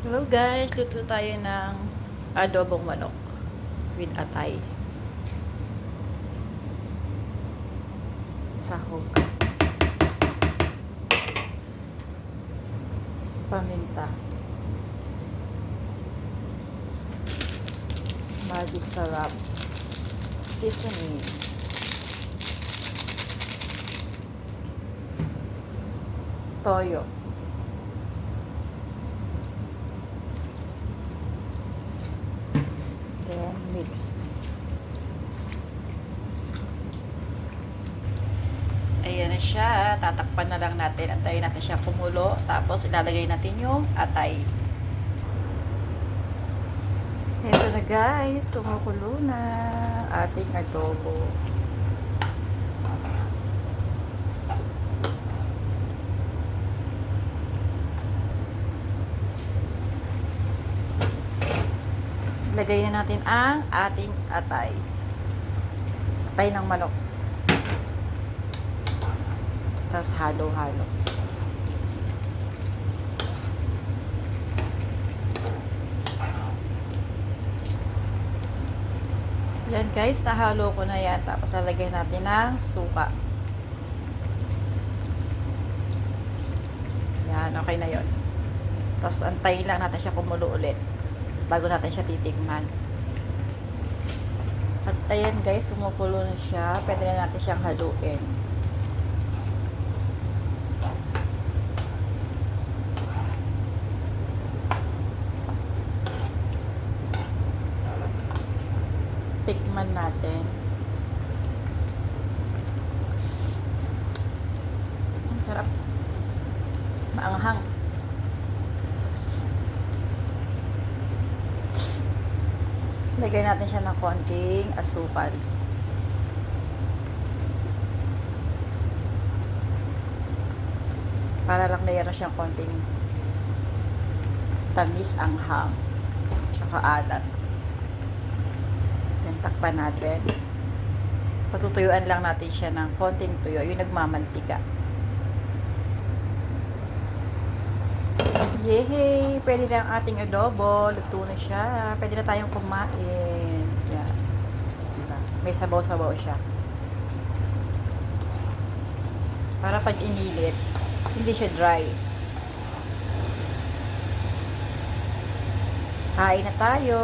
Hello guys, luto tayo ng adobong manok with atay. Sahog. Paminta. Magic sarap. Seasoning. Toyo. Then mix. Ayan na siya. Tatakpan na lang natin. Antayin natin siya kumulo. Tapos ilalagay natin yung atay. Ito na guys. Kumukulo na ating adobo. Lagay na natin ang ating atay. Atay ng manok. Tapos halo-halo. Yan guys, nahalo ko na yan. Tapos lalagyan natin ng suka. Yan, okay na yon. Tapos antayin lang natin siya kumulo ulit bago natin siya titikman. At ayan guys, kumukulo na siya. Pwede na natin siyang haluin. Tikman natin. Ang sarap. Maanghang. Lagay natin siya ng konting asukal. Para lang mayroon siyang konting tamis anghang. Tsaka alat. Then takpan natin. Patutuyuan lang natin siya ng konting tuyo. Yung nagmamantika. Yehey! Pwede na ang ating adobo. Luto na siya. Pwede na tayong kumain. Yan. Diba? May sabaw-sabaw siya. Para pag inilit, hindi siya dry. Kain na tayo.